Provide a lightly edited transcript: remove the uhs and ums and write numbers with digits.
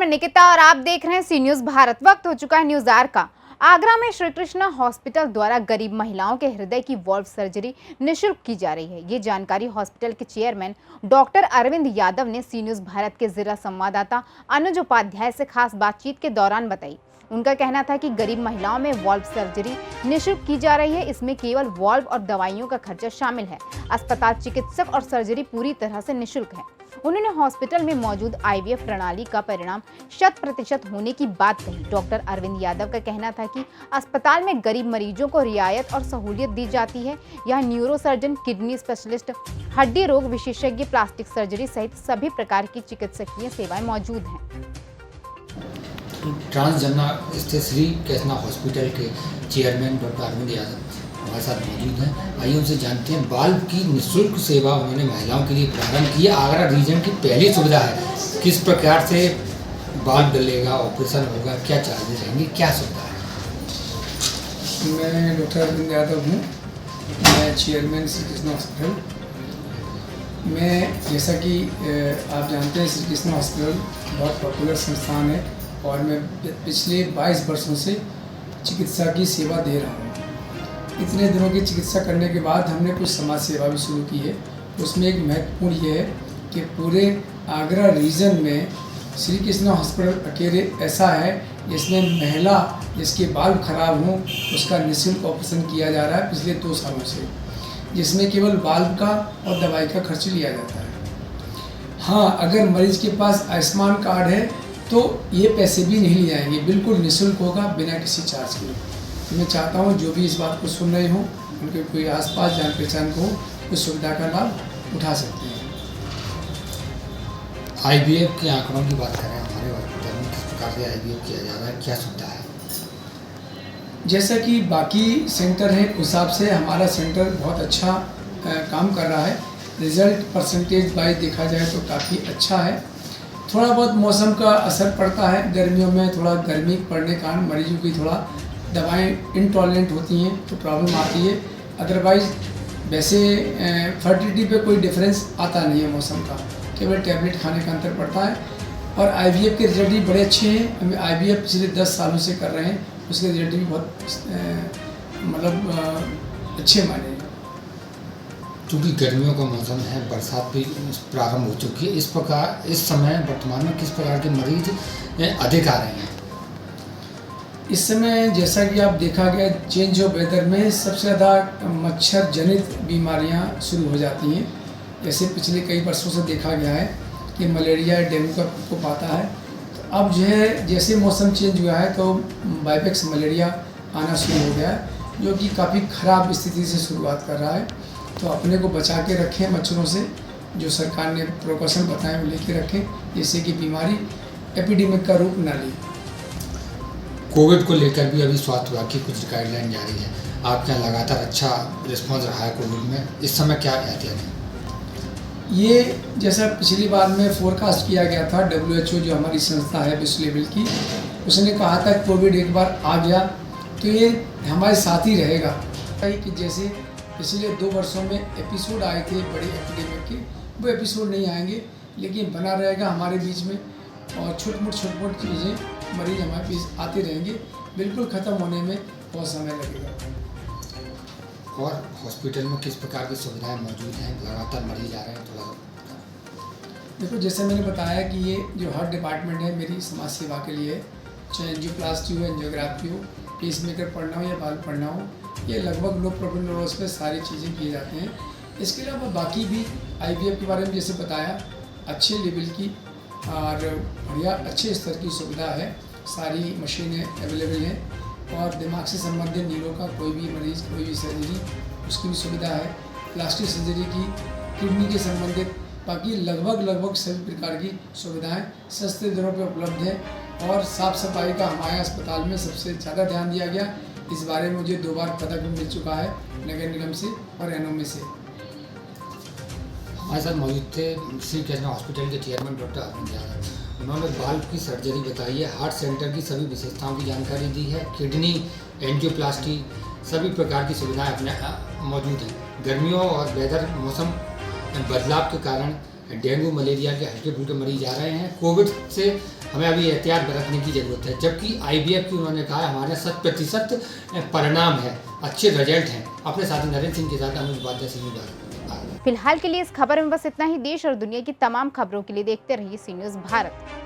मैं निकिता और आप देख रहे हैं सी न्यूज भारत। वक्त हो चुका है न्यूज आर का। आगरा में श्री कृष्णा हॉस्पिटल द्वारा गरीब महिलाओं के हृदय की वॉल्व सर्जरी निःशुल्क की जा रही है। ये जानकारी हॉस्पिटल के चेयरमैन डॉक्टर अरविंद यादव ने सी न्यूज भारत के जिला संवाददाता अनुज उपाध्याय से खास बातचीत के दौरान बताई। उनका कहना था कि गरीब महिलाओं में वॉल्व सर्जरी निःशुल्क की जा रही है। इसमें केवल वॉल्व और दवाइयों का खर्चा शामिल है। अस्पताल, चिकित्सक और सर्जरी पूरी तरह से निःशुल्क है। उन्होंने हॉस्पिटल में मौजूद IVF प्रणाली का परिणाम 100% होने की बात कही। डॉक्टर अरविंद यादव का कहना था कि अस्पताल में गरीब मरीजों को रियायत और सहूलियत दी जाती है। यहाँ न्यूरो सर्जन, किडनी स्पेशलिस्ट, हड्डी रोग विशेषज्ञ, प्लास्टिक सर्जरी सहित सभी प्रकार की चिकित्सकीय सेवाएं मौजूद हैं। ट्रांसजर्ना स्थित श्री कृष्णा हॉस्पिटल के चेयरमैन डॉक्टर अरविंद यादव हमारे साथ मौजूद हैं। आइए उनसे जानते हैं बाल्ब की निःशुल्क सेवा उन्होंने महिलाओं के लिए प्रारंभ की है। आगरा रीजन की पहली सुविधा है। किस प्रकार से बाल्ब डलेगा, ऑपरेशन होगा, क्या चार्जेस रहेंगे, क्या सुविधा है? मैं डॉक्टर अरविंद यादव हूँ। मैं चेयरमैन श्री कृष्णा हॉस्पिटल। मैं जैसा कि आप जानते हैं श्री कृष्णा हॉस्पिटल बहुत पॉपुलर संस्थान है और मैं पिछले 22 वर्षों से चिकित्सा की सेवा दे रहा हूँ। इतने दिनों की चिकित्सा करने के बाद हमने कुछ समाज सेवा भी शुरू की है। उसमें एक महत्वपूर्ण ये है कि पूरे आगरा रीजन में श्री कृष्णा हॉस्पिटल अकेले ऐसा है जिसमें महिला जिसके बाल खराब हों उसका निःशुल्क ऑपरेशन किया जा रहा है पिछले 2 सालों से, जिसमें केवल बाल्ब का और दवाई का खर्च लिया जाता है। हाँ, अगर मरीज के पास आयुष्मान कार्ड है तो ये पैसे भी नहीं लिए जाएंगे, बिल्कुल निःशुल्क होगा बिना किसी चार्ज के। मैं चाहता हूँ जो भी इस बात को सुन रहे हों, उनके कोई आसपास जान पहचान को उस सुविधा का लाभ उठा सकते हैं। IVF के आंकड़ों की बात करें हमारे हॉस्पिटल में, किस प्रकार से IVF किया जा रहा है, क्या सुविधा है? जैसा कि बाकी सेंटर है उस हिसाब से हमारा सेंटर बहुत अच्छा काम कर रहा है। रिजल्ट परसेंटेज वाइज देखा जाए तो काफ़ी अच्छा है। थोड़ा बहुत मौसम का असर पड़ता है, गर्मियों में थोड़ा गर्मी पड़ने के कारण मरीजों की थोड़ा दवाएं इंटॉलरेंट होती हैं तो प्रॉब्लम आती है। अदरवाइज़ वैसे फर्टिलिटी पे कोई डिफरेंस आता नहीं है मौसम का, केवल टैबलेट खाने का अंतर पड़ता है। और IVF के रिजल्ट भी बड़े अच्छे हैं। हम IVF पिछले 10 सालों से कर रहे हैं, उसके रिजल्ट भी बहुत अच्छे माने हैं। क्योंकि गर्मियों का मौसम है, बरसात भी प्रारंभ हो चुकी है, इस समय वर्तमान में किस प्रकार के मरीज अधिक आ रहे हैं? इस समय जैसा कि आप देखा गया चेंज ऑफ वेदर में सबसे ज़्यादा मच्छर जनित बीमारियां शुरू हो जाती हैं। जैसे पिछले कई वर्षों से देखा गया है कि मलेरिया, डेंगू का प्रकोप आता है। तो अब जो है जैसे मौसम चेंज हुआ है तो वाइवेक्स मलेरिया आना शुरू हो गया है, जो कि काफ़ी ख़राब स्थिति से शुरुआत कर रहा है। तो अपने को बचा के रखें मच्छरों से, जो सरकार ने प्रिकॉशन बताए वो लेके रखें, जिससे कि बीमारी एपिडेमिक का रूप न ले। कोविड को लेकर भी अभी स्वास्थ्य विभाग की कुछ गाइडलाइन जारी है। आपके यहाँ लगातार अच्छा रिस्पॉन्स रहा है कोविड में, इस समय क्या एहतियात है? ये जैसा पिछली बार में फोरकास्ट किया गया था, WHO जो हमारी संस्था है विश्व लेवल की, उसने कहा था कोविड एक बार आ गया तो ये हमारे साथ ही रहेगा। कि जैसे पिछले 2 वर्षों में एपिसोड आए थे बड़े एपिडेमिक के, वो एपिसोड नहीं आएंगे, लेकिन बना रहेगा हमारे बीच में। और छोट मोट चीज़ें मरीज हमारे बीच आते रहेंगे। बिल्कुल ख़त्म होने में बहुत समय लगेगा। और हॉस्पिटल में किस प्रकार की सुविधाएं मौजूद हैं? लगातार मरीज आ रहे हैं, थोड़ा देखो जैसे मैंने बताया कि ये जो हर डिपार्टमेंट है मेरी समाज सेवा के लिए, चाहे एंजियोप्लास्टी हो, एंजियोग्राफी हो, पेस मेकर पढ़ना हो या बाल पढ़ना हो, ये लगभग लो प्रोफाइल न्यूरोस पे सारी चीज़ें किए जाते हैं। इसके अलावा बाकी भी IVF के बारे में जैसे बताया, अच्छे लेवल की और बढ़िया अच्छे स्तर की सुविधा है। सारी मशीनें अवेलेबल हैं और दिमाग से संबंधित नीरों का कोई भी मरीज़, कोई भी सर्जरी, उसकी भी सुविधा है। प्लास्टिक सर्जरी की, किडनी के संबंधित, बाकी लगभग सभी प्रकार की सुविधाएं सस्ते दरों पर उपलब्ध हैं। और साफ़ सफाई का हमारे अस्पताल में सबसे ज़्यादा ध्यान दिया गया। इस बारे में मुझे 2 बार पदक भी मिल चुका है नगर निगम से और NOMA से। हमारे साथ मौजूद थे श्री कृष्णा हॉस्पिटल के चेयरमैन डॉक्टर अरविंद यादव। उन्होंने बाल्ब की सर्जरी बताई है, हार्ट सेंटर की सभी विशेषताओं की जानकारी दी है, किडनी, एंजियोप्लास्टी, सभी प्रकार की सुविधाएं अपने मौजूद हैं। गर्मियों और वेदर मौसम बदलाव के कारण डेंगू मलेरिया के हल्के फुल्के मरीज आ रहे हैं। कोविड से हमें अभी एहतियात बरतने की ज़रूरत है, जबकि IVF की उन्होंने कहा हमारे 100% परिणाम है, अच्छे रिजल्ट हैं। अपने साथी नरेंद्र सिंह के साथ अनुज उपाध्याय सी न्यूज़ भारत। फिलहाल के लिए इस खबर में बस इतना ही। देश और दुनिया की तमाम खबरों के लिए देखते रहिए सी न्यूज़ भारत।